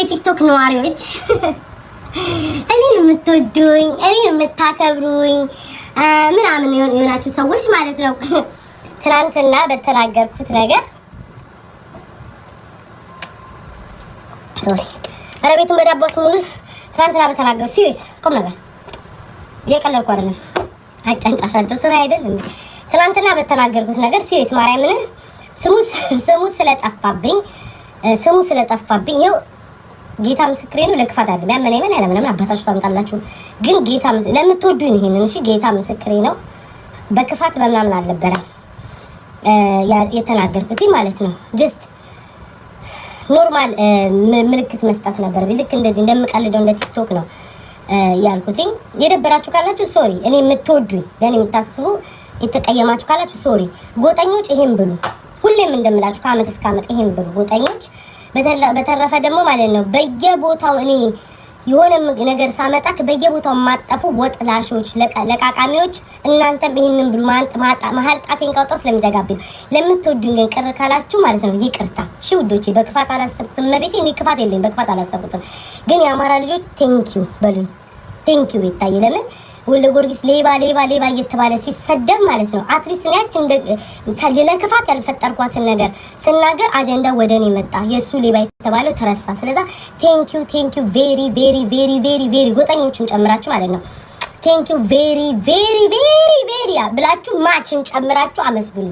የቲክቶክ ነዋሪዎች እኔን የምትወዱኝ እኔን የምታከብሩኝ ምናምን የሆናችሁ ሰዎች ማለት ነው ትናንትና በተናገርኩት ነገር ሶሪ አረቤቱን በዳቦት ሙሉ ትናንትና በተናገርኩት ሲሪየስ ቆም ነገር እየቀለድኩ አይደለም አጫንጫሻቸው ስራ አይደለም ትናንትና በተናገርኩት ነገር ሲሪየስ ማርያምን ስሙ ስለጠፋብኝ ይኸው ጌታ ምስክሬ ነው ለክፋት አይደለም ያመነ ይመን ያለምን አባታችሁ ታምጣላችሁ ግን ጌታ ለምትወዱኝ ይሄንን እሺ ጌታ ምስክሬ ነው በክፋት በመናምን አልነበረ የተናገርኩት ማለት ነው ጀስት ኖርማል ምልክት መስጠት ነበር ልክ እንደዚህ እንደምቀልደው እንደ ቲክቶክ ነው ያልኩትኝ የደበራችሁ ካላችሁ ሶሪ እኔ የምትወዱኝ ለኔ የምታስቡ የተቀየማችሁ ካላችሁ ሶሪ ጎጠኞች ይሄን ብሉ ሁሌም እንደምላችሁ ከአመት እስከ አመት ይሄን ብሉ ጎጠኞች በተረፈ ደግሞ ማለት ነው በየቦታው እኔ የሆነ ነገር ሳመጣክ በየቦታው ማጠፉ ወጥላሾች ለቃቃሚዎች እናንተም ይሄንን ብሉ መሀል ጣቴን ቀውጠው ስለሚዘጋብኝ ለምትወዱኝ ግን ቅር ካላችሁ ማለት ነው ይቅርታ እሺ ውዶቼ በክፋት አላሰብኩትም መቤቴ እኔ ክፋት የለኝም በክፋት አላሰብኩትም ግን የአማራ ልጆች ቴንኪዩ በሉኝ ቴንኪዩ ይታይ ለምን ወልደ ጊዮርጊስ ሌባ እየተባለ ሲሰደብ ማለት ነው አትሊስት ያችን ለክፋት ያልፈጠርኳትን ነገር ስናገር አጀንዳ ወደኔ መጣ የሱ ሌባ የተባለው ተረሳ ስለዛ ቴንኪዩ ቬሪ ጎጠኞችን ጨምራችሁ ማለት ነው ቴንኪዩ ቬሪ ብላችሁ ማችን ጨምራችሁ አመስግኑ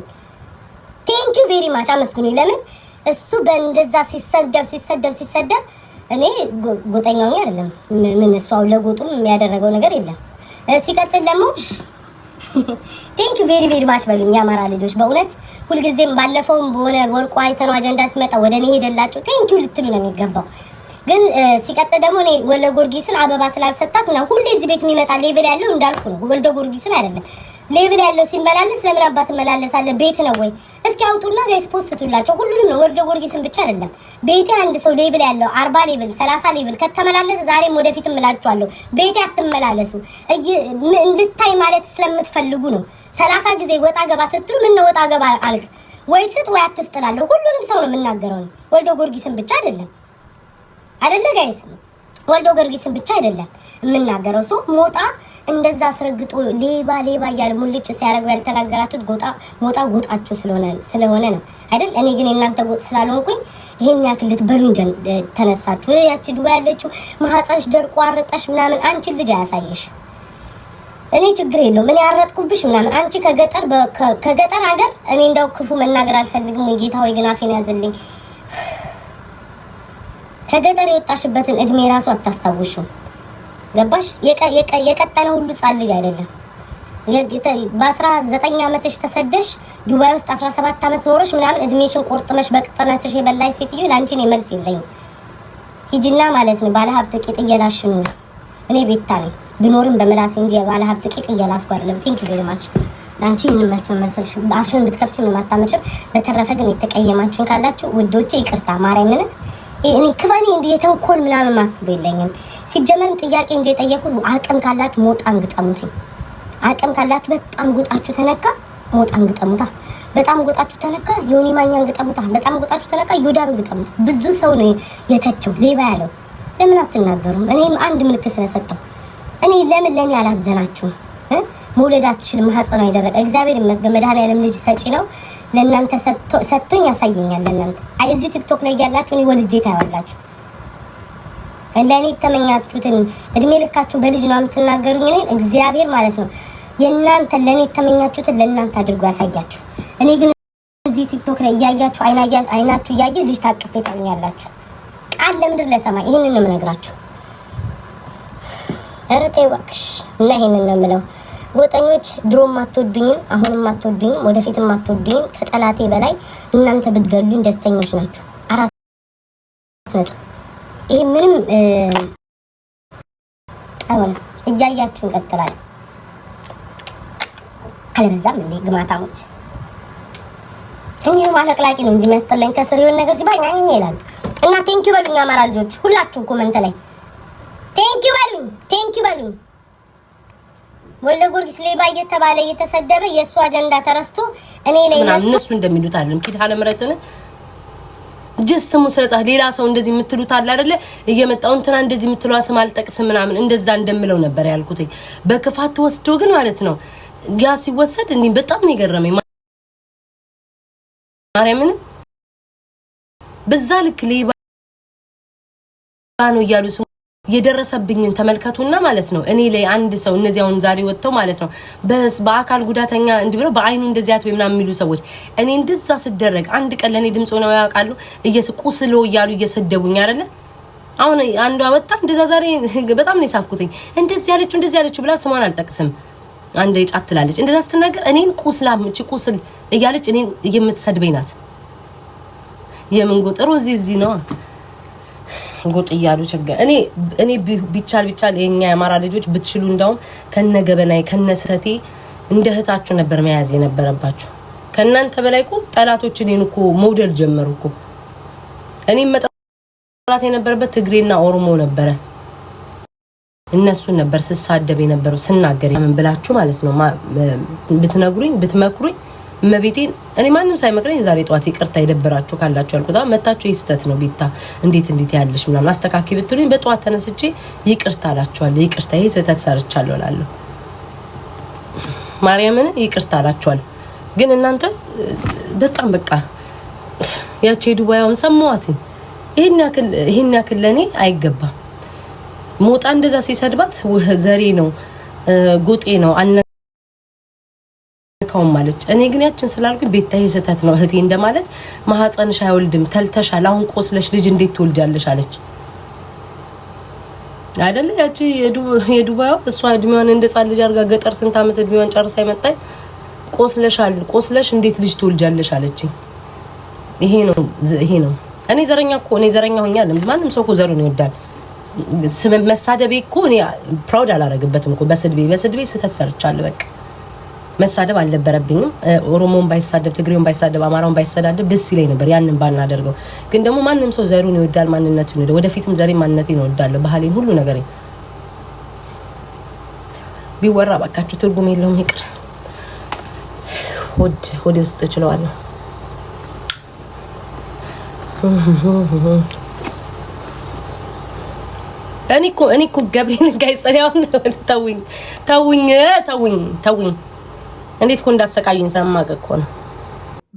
ቴንኪዩ ቬሪ ማች አመስግኑ ለምን እሱ በእንደዛ ሲሰደብ እኔ ጎጠኛው አይደለም ምን እሱ ለጎጡም የሚያደረገው ነገር የለም ሲቀጥል ደግሞ ቴንኪዩ ቬሪ ማች በሉኝ የአማራ ልጆች በእውነት ሁልጊዜም ባለፈውም በሆነ ወርቁ አይተነው አጀንዳ ሲመጣ ወደኔ ሄደላችሁ ቴንኪዩ ልትሉ ነው የሚገባው ግን ሲቀጥል ደግሞ እኔ ወልደ ጊዮርጊስን አበባ ስላልሰጣት ነው ሁሌ እዚህ ቤት የሚመጣ ሌቭል ያለው እንዳልኩ ነው ወልደ ጊዮርጊስን አይደለም ሌቭል ያለው ሲመላለስ ለምን አባት መላለሳለ ቤት ነው ወይ እስኪ አውጡና ጋይስ ፖስቱላቸው ሁሉንም ነው ወልደ ጊዮርጊስን ብቻ አይደለም ቤቴ አንድ ሰው ሌቭል ያለው 40 ሌቭል 30 ሌቭል ከተመላለሰ ዛሬም ወደፊትም እላችኋለሁ ቤቴ አትመላለሱ እንድታይ ማለት ስለምትፈልጉ ነው 30 ጊዜ ወጣ ገባ ስትሉ ምን ነው ወጣ ገባ አልክ ወይ ስጥ ወይ አትስጥላለሁ ሁሉንም ሰው ነው የምናገረው ወልደ ጊዮርጊስን ብቻ አይደለም ጋይስ ወልደ ጊዮርጊስን ብቻ አይደለም የምናገረው ሰው ሞጣ እንደዛ አስረግጦ ሌባ እያለ ሙልጭ ሲያረጋው ያልተናገራችሁት ሞጣ ጎጣችሁ ስለሆነ ነው አይደል እኔ ግን እናንተ ጎጥ ስላልሆንኩኝ ይሄን ያክል ልትበሉኝ ተነሳችሁ ያቺ ዱባይ ያለችው ማህፀንሽ ደርቆ አረጠሽ ምናምን አንቺ ልጅ አያሳይሽ እኔ ችግር የለውም እኔ አረጥኩብሽ ምናምን አንቺ ከገጠር ሀገር እኔ እንደው ክፉ መናገር አልፈልግም ወይ ጌታ ወይ ግን አፌን ያዝልኝ ከገጠር የወጣሽበትን እድሜ ራሱ አታስታውሹ ገባሽ የቀጠለ ሁሉ ጻል ልጅ አይደለም በ19 አመትሽ ተሰደሽ ዱባይ ውስጥ 17 አመት ኖረሽ ምናምን እድሜሽን ቆርጥመሽ በቅጥነትሽ የበላይ ሴትዮ ላንቺ ነው መልስ የለኝም ሂጂና ማለት ነው ባለ ሀብት ቂጥ እየላሽኑ እኔ ቤታ ነኝ ብኖርም በመላሴ እንጂ ባለ ሀብት ቂጥ እየላስኩ አይደለም ቴንኪው ቬሪ ማች ላንቺ እንመልሰሽ አፍሽን ብትከፍቺ ነው ማታመጭ በተረፈ ግን የተቀየማችሁን ካላችሁ ውዶቼ ይቅርታ ማርያምን እኔ ክፋኔ እንደ የተንኮል ምናምን ማስቡ የለኝም ሲጀመርም ጥያቄ እንደ የጠየቁት አቅም ካላችሁ ሞጣን ግጠሙት አቅም ካላችሁ በጣም ጎጣችሁ ተነካ ሞጣን ግጠሙታ በጣም ጎጣችሁ ተነካ ዮኒ ማኛን ግጠሙታ በጣም ጎጣችሁ ተነካ ዮዳን ግጠሙት ብዙ ሰው ነው የተቸው ሌባ ያለው ለምን አትናገሩም እኔም አንድ ምልክት ስለሰጠው እኔ ለኔ አላዘናችሁ መውለዳችን ማህፀና ይደረቀ እግዚአብሔር ይመስገን መድኃኒዓለም ልጅ ሰጪ ነው ለእናንተ ሰጥቶኝ ያሳየኛል ለእናንተ እዚህ ቲክቶክ ላይ ያላችሁ እኔ ወልጄ ታያላችሁ እንደኔ ተመኛችሁትን እድሜ ልካችሁ በልጅ ነው የምትናገሩኝ እኔ እግዚአብሔር ማለት ነው የእናንተ ለኔ ተመኛችሁትን ለእናንተ አድርጎ ያሳያችሁ እኔ ግን እዚህ ቲክቶክ ላይ ያያችሁ አይናችሁ ያየ ልጅ ታቅፌ ታውኛላችሁ ቃል ለምድር ለሰማይ ይሄንን ነው የምነግራችሁ እረቴ ዋክሽ እና ይሄንን ነው የምለው ጎጠኞች ድሮም አትወዱኝም አሁንም አትወዱኝም ወደፊትም አትወዱኝም ከጠላቴ በላይ እናንተ ብትገሉኝ ደስተኞች ናችሁ አራት ነጥብ ይሄ ምንም አይሆንም እያያችሁ እንቀጥላለን አለበዛም እንዴ ግማታሞች እኔ ማለቅላቂ ነው እንጂ መስጠለኝ ከስር የሆነ ነገር ሲባኝ ይላል እና ቴንኪው በሉኝ አማራ ልጆች ሁላችሁም ኮሜንት ላይ ቴንኪው በሉኝ ወልደ ጊዮርጊስ ሌባ እየተባለ እየተሰደበ የሱ አጀንዳ ተረስቶ እኔ ላይ እነሱ እንደሚሉት አይደለም ኪዳነ ምሕረትን ጀስሙ ስለጣ ሌላ ሰው እንደዚህ የምትሉት አለ አይደለ እየመጣው እንትና እንደዚህ የምትለው ስም አልጠቅስም ምናምን እንደዛ እንደምለው ነበር ያልኩት በክፋት ወስዶ ግን ማለት ነው ያ ሲወሰድ እንዴ በጣም ነው የገረመኝ ማርያምን በዛ ልክ ሌባ ነው ያሉ ስም የደረሰብኝን ተመልከቱና ማለት ነው እኔ ላይ አንድ ሰው እነዚያውን ዛሬ ወጥተው ማለት ነው በአካል ጉዳተኛ እንዲብለው በአይኑ እንደዚህ አትበይ ምናምን የሚሉ ሰዎች እኔ እንደዛ ስደረግ አንድ ቀን ለኔ ድምጽ ሆነው ያውቃሉ እየስቁስሎ ይያሉ እየሰደቡኝ አይደለ አሁን አንዷ ወጣ እንደዛ ዛሬ በጣም ነው የሳኩትኝ እንደዚህ ያለችው ብላ ስሟን አልጠቅስም አንዴ ጫት ትላለች እንደዛ ስትናገር እኔን ቁስላም እቺ ቁስል እያለች እኔን የምትሰድበኝ ናት የምንጎጠሩ እዚህ ነው ጎጥ ይያሉ ቸገ እኔ ቢቻል የኛ ያማራ ልጆች ብትችሉ እንደውም ከነገበናይ ከነሰቴ እንደህታችሁ ነበር መያዝ የነበረባችሁ ከናንተ በላይ እኮ ጠላቶች እኔንኮ ሞዴል ጀመሩኮ እኔ መጣላት የነበረበት ትግሬና ኦሮሞ ነበረ እነሱ ነበር ስሳደብ የነበረው ስናገር ምን ብላችሁ ማለት ነው ብትነግሩኝ ብትመክሩኝ መቤቴን እኔ ማንንም ሳይመክረኝ ዛሬ ጧት ይቅርታ ይደብራችሁ ካላችሁ አልኩታ መታችሁ ይስተት ነው ቢታ እንዴት ያለሽ ምናምን አስተካኪ ብትሉኝ በጧት ተነስቼ ይቅርታ አላችኋለሁ ይቅርታ ይሄ ስህተት ሰርቻለሁ እላለሁ ማርያምን ይቅርታ አላችኋለሁ ግን እናንተ በጣም በቃ ያቺ ዱባይውን ሰማዋት ይሄን ያክል ለኔ አይገባም ሞጣ እንደዛ ሲሰድባት ዘሬ ነው ጎጤ ነው ማለት እኔ ግን ያችን ስላልኩኝ ቤታዬ ስህተት ነው እህቴ እንደማለት ማህፀንሽ አይወልድም ተልተሻል አሁን ቆስለሽ ልጅ እንዴት ትወልጃለሽ አለች አይደለ ያቺ የዱባይው እሷ እድሜዋን እንደጻል ልጅ አርጋ ገጠር ስንት አመት እድሜዋን ጨርሳ ይመጣይ ቆስለሽ እንዴት ልጅ ትወልጃለሽ አለች ይሄ ነው እኔ ዘረኛ ሆኛለሁ ማንም ሰው እኮ ዘሩን ይወዳል መሳደቤ እኮ እኔ ፕራውድ አላረግበትም እኮ በስድቤ ስህተት ሰርቻለሁ በቃ መሳደብ አልነበረብኝም ኦሮሞን ባይሳደብ ትግሬውን ባይሳደብ አማራውን ባይሳደብ ደስ ይለኝ ነበር ያንን ባናደርገው ግን ደግሞ ማንንም ሰው ዘሩን ይወዳል ማንነቱን ይወዳል ወደፊትም ዘሬ ማንነቴን ይወዳል ባህሌን ሁሉ ነገር ቢወራ ባካችሁ ትርጉም የለውም ይቅር ሆዴ ውስጥ እችለዋለሁ እኔ እኮ ገብሬን ጋይጸያው ተውኝ እንዴት እኮ እንዳሰቃዩኝ ሰማቀ እኮ ነው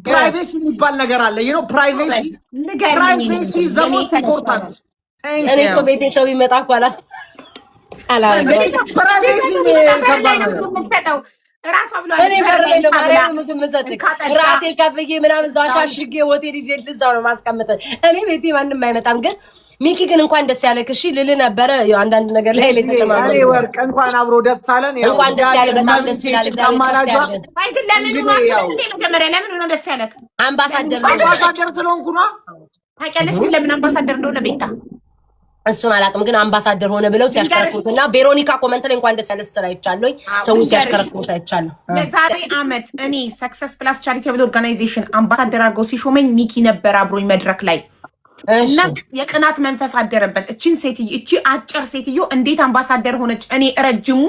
ፕራይቬሲ የሚባል ነገር አለ ፕራይቬሲ is the most important እኔ እኮ ቤተሰብ ይመጣ እኮ ፕራይቬሲ ነው ራሷ ብሎ እኔ በረኝ ነው ማርያም ምግብ መሰጠኝ ራሴ ከፍዬ ምናምን ዛሻሽጌ ሆቴል ይዤ ልዛው ነው ማስቀመጥ እኔ ቤቴ ማንንም አይመጣም ግን ሚኪ ግን እንኳን ደስ ያለክ እሺ ልል ነበር ያው አንዳንድ ነገር ላይ ተጨማምሮ እኔ ወርቅ እንኳን አብሮ ደስ አለን ያው እንኳን ደስ ያለ በጣም ደስ ያለ አይ ግን ለምን ነው ደስ ያለክ አምባሳደር ስለሆንኩ ነው ታውቂያለሽ ግን ለምን አምባሳደር እንደሆነ ቤታ እሱን አላውቅም ግን አምባሳደር ሆነ ብለው ሲያሽከረክሩትና ቬሮኒካ ኮመንት ላይ እንኳን ደስ ያለ ስትል አይቻለሁ ሰው ሲያሽከረክሩት አይቻለሁ ለዛሬ አመት እኔ ሰክሰስ ፕላስ ቻሪቴብል ኦርጋናይዜሽን አምባሳደር አድርገው ሲሾመኝ ሚኪ ነበር አብሮኝ መድረክ ላይ እና የቅናት መንፈስ አደረበት እቺ አጭር ሴትዮ እንዴት አምባሳደር ሆነች እኔ ረጅሙ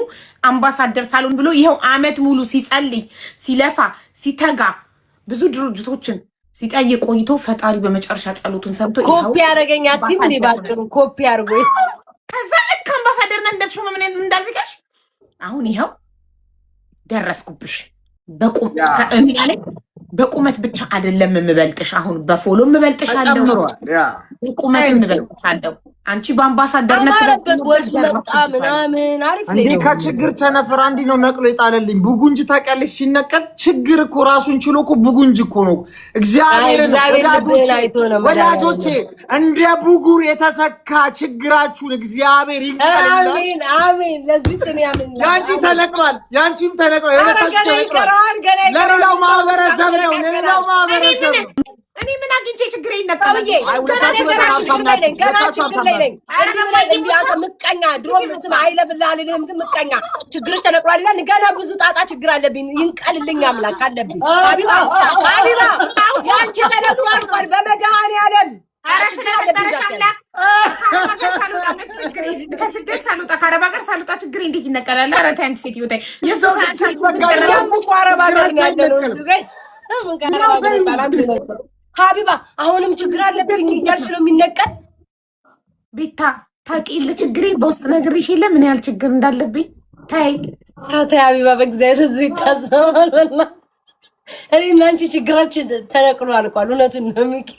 አምባሳደር ሳልሆን ብሎ ይሄው አመት ሙሉ ሲጸልይ ሲለፋ ሲተጋ ብዙ ድርጅቶችን ሲጠይቅ ቆይቶ ፈጣሪ በመጨረሻ ጸሎቱን ሰምቶ ኮፒ ያረጋኝ አትይም እንዴ ባጭሩ ኮፒ አርጎ ከዛ ልክ አምባሳደርና እንደልሽው ምን እንዳልልከሽ አሁን ይሄው ደረስኩብሽ በቁመት ብቻ አይደለም የምበልጥሽ አሁን በፎሎ የምበልጥሽ አለው በቁመት የምበልጥሽ አለው አንቺ በአምባሳደርነት ተረበት ወዙ መጣ ምናምን አሪፍ ነው እንዴ ከችግር ተነፈር አንዲ ነው ነቅሎ ይጣለልኝ ቡጉንጅ ታውቂያለሽ ሲነቀል ችግር እኮ ራሱን ችሎ እኮ ቡጉንጅ እኮ ነው እግዚአብሔር ወዳጆቼ እንደ ቡጉር የተሰካ ችግራችሁን እግዚአብሔር ይንቀልላል አሜን ለዚህ ስም ያምን ያንቺ ተነቅሏል ያንቺም ተነቅሏል ለሌላው ማህበረሰብ ነው ለሌላው ማህበረሰብ እኔ ምን አግኝቼ ችግር ይነቀላል ገና ችግር ላይ ነኝ አንተ ምቀኛ ድሮም ስም አይለፍልሃል ለምን ግን ምቀኛ ችግርሽ ተነቅሏል ይላል ገና ብዙ ጣጣ ችግር አለብኝ ይንቀልልኝ አምላክ አለብኝ ሀቢባ ያንቺ ተነቅሏል ቆል በመድኃኒዓለም አረስ ለተደረሽ አምላክ ከስደት ሳልወጣ ከአረብ ሀገር ሳልወጣ ችግር እንዴት ይነቀላል? ኧረ ተይ አንቺ ሴትዮ ተይ። የእሱ አረብ ሀገር ያለው ሀቢባ አሁንም ችግር አለብኝ እያልሽ ነው የሚነቀል ቤታ ታውቂለ ችግሬን በውስጥ ነግሬሽ የለ ምን ያህል ችግር እንዳለብኝ ታይ ሀቢባ በእግዚአብሔር ህዝብ ይታዘባል በላ እኔ እና አንቺ ችግራችን ተነቅሎ አልቋል እውነቱን ነው ሚኪ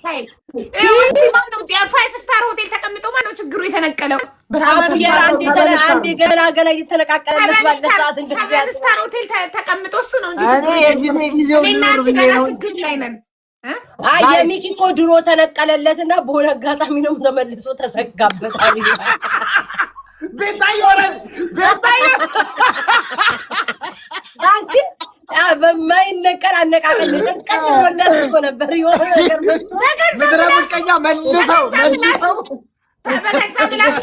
እስቲ ማነው የ5 ስታር ሆቴል ተቀምጦ ማነው ችግሩ የተነቀለው በሳማር አንዴ ገና እየተነቃቀለለት ባለ ሰዓት እንደዚህ 5 ስታር ሆቴል ተቀምጦ እሱ ነው እንጂ እኔ የጊዜው እኔና አንቺ ገና ችግር ላይ ነን የሚኪ እኮ ድሮ ተነቀለለትና በሆነ አጋጣሚ ነው ተመልሶ ተሰጋበት ቤታዮ አንቺ በማይነቀል አነቃቀል ተቀጥሎለት እኮ ነበር የሆነ ነገር ምድረምቀኛ መልሰው በገንዘብ ብላሱ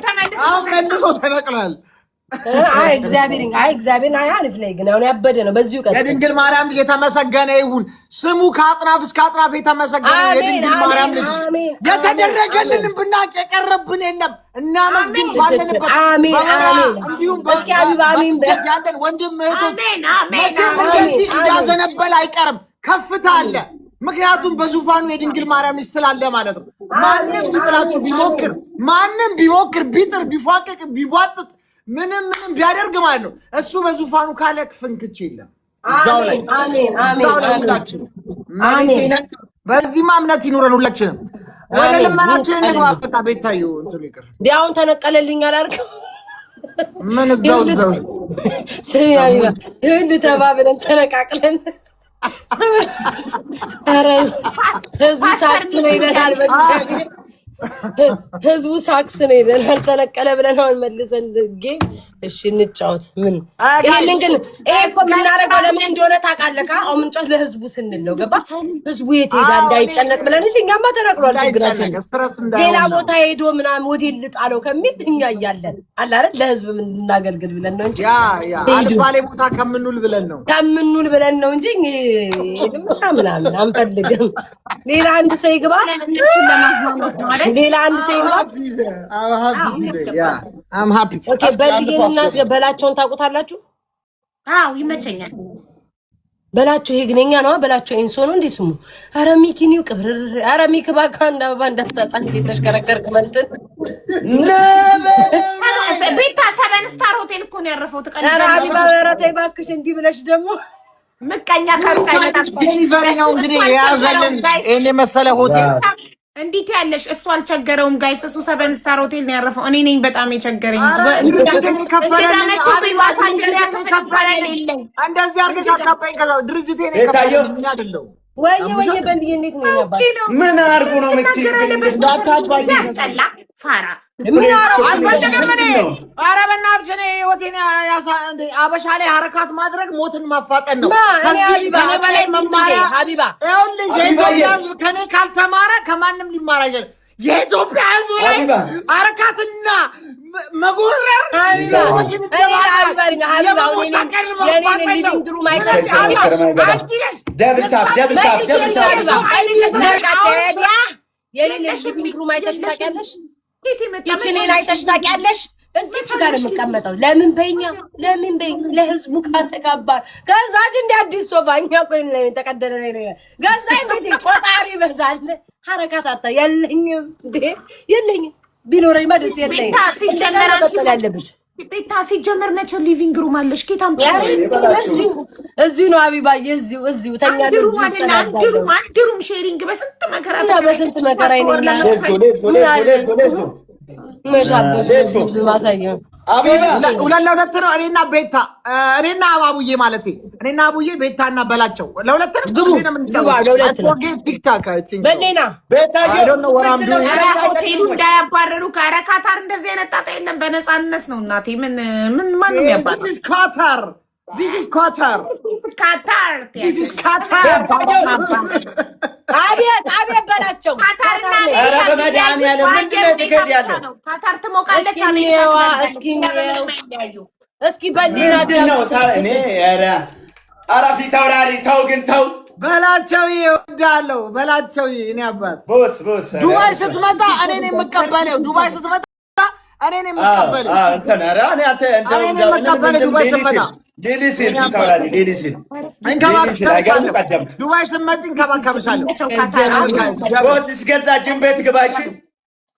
መልሶ ተነቅሏል እግዚአብሔር አሪፍ ላይ ግን አሁን ያበደ ነው በዚሁ ቀን የድንግል ማርያም ልጅ የተመሰገነ ይሁን ስሙ ከአጥናፍ እስከ አጥናፍ የተመሰገነ የድንግል ማርያም ልጅ የተደረገልንን ብናቅ የቀረብን የለም እናመስግን ባለንበት እንዲሁም በስደት ያለን ወንድም እህቶች መቼም እንደዚህ እንዳዘነበል አይቀርም ከፍታ አለ ምክንያቱም በዙፋኑ የድንግል ማርያም ልጅ ስላለ ማለት ነው ማንም ቢጥላችሁ ቢሞክር ማንም ቢሞክር ቢጥር ቢፏቅቅ ቢቧጥጥ ምንም ቢያደርግ ማለት ነው እሱ በዙፋኑ ካለ ፍንክች የለም እዛው ላይ አሜን በዚህም እምነት ይኑረን ሁላችንም ወደ ልመናችን እንግባበታ ቤታዩ እንትን ይቅር ዲያውን ተነቀለልኝ አላልከው ምን እዛው ስሚ አቢባ ይሁን ተባብለን ተነቃቅለን ህዝቡ ሳክስ ነው ይላል በእግዚአብሔር ህዝቡ ሳክስ ነው ይላል ተነቀለ ብለን አሁን መልሰን ጌም እሺ እንጫወት ምን ይሄንን ግን ይሄ እኮ የምናደርገው ለምን እንደሆነ ታውቃለህ አሁን ምንጫወት ለህዝቡ ስንል ነው ገባ ህዝቡ የት ሄዳ እንዳይጨነቅ ብለን እንጂ እኛማ ተነቅሏል ችግራችን ሌላ ቦታ ሄዶ ምናምን ወዲህ ልጣለው ከሚል እኛ እያለን አለ አይደል ለህዝብ ምን እናገልግል ብለን ነው እንጂ ያ አልባሌ ቦታ ከምንውል ብለን ነው እንጂ ምናምን አንፈልግም ሌላ አንድ ሰው ይግባ ሌላ አንድ ሰው ይግባ I'm happy ኦኬ በልዬና በላቸውን ታውቁታላችሁ አው ይመቸኛል በላቸው ይሄ ግነኛ ነው በላቸው ኢንሶ ነው እንዴ ስሙ አረ ሚኪ ነው ቅብር አረ ሚኪ ባካ እንዳባ እንዳታጣን ተሽከረከርክ መንተን ቤታ 7 ስታር ሆቴል እኮ ነው ያረፈው ተቀልቀል አረ አቢባ ወራታይ ባክሽ እንዲ ብለሽ ደግሞ ምቀኛ ከሩቅ አይመጣም ዲሊቨሪው እንግዲህ የያዘልን እኔ መሰለ ሆቴል እንዴት ያለሽ እሱ አልቸገረውም ጋይስ እሱ 7 ስታር ሆቴል ነው ያረፈው እኔ ነኝ በጣም የቸገረኝ እንደዚህ አርገሽ አጣጣኝ ከዛው ድርጅቴ ነው ከፈለኝ ምን አይደለም ወይ በእንዲህ እንዴት ነው ያባል ምን አርጉ ነው ምትይ ያስጠላ ፋራ ምን አረው አልፈለገም እኔ ኧረ በእናትሽ እኔ ህይወቴን አበሻ ላይ ሐረካት ማድረግ ሞትን ማፋጠን ነው ከኔ በላይ መማሪያ ሀቢባ ይኸውልሽ የኢትዮጵያ ህዝብ ከኔ ካልተማረ ከማንም ሊማር አይችልም የኢትዮጵያ ህዝብ ላይ ሐረካትና መጎረር ይችኔን አይተሽ ታውቂያለሽ እዚች ጋር የምቀመጠው ለምን በኛ ለህዝቡ ካሰጋባል ከዛች እንደ አዲስ ሶፋኛ ቆይ ተቀደለ ላይ ገዛ እንዴ ቆጣሪ በዛል ሐረካት አጣ የለኝም ቢኖረኝ ማለት የለኝም ቤታ ሲጀመር መቼ ሊቪንግ ሩም አለሽ ኬታም እዚሁ ነው አቢባዬ እዚሁ ተኛለሁ አንድ ሩም ሼሪንግ በስንት መከራ ማሳየው ሁለት ነው እኔና ቤታ እኔና አባቡዬ ማለት እኔና አቡዬ ቤታና በላቸው ለሁለት ነው ቲክታክ በሌና ሆቴሉ እንዳያባረሩ ከአረካታር እንደዚህ አይነት ጣጣ የለም በነፃነት ነው እናቴ ምን ማንም ያባረሩ This is Qatar. አቤት በላቸው ካታርና ካታር ትሞቃለች እስኪ በሌላ እኔ አራፊ ተውራሪ ተው ግን ተው በላቸው ይወዳለው በላቸው እኔ አባት ዱባይ ስትመጣ እኔ ነኝ የምቀበለው ዱባይ ስትመጣ እኔ ነኝ የምቀበለው ዱባይ ስትመጣ ዴሊሲል ታውራለህ ዴሊሲል ዱባይ ስመጪ እንከባከብሻለሁ። ቸው ካታራ ቦስ እስከዛ ጅም ቤት ግባሽ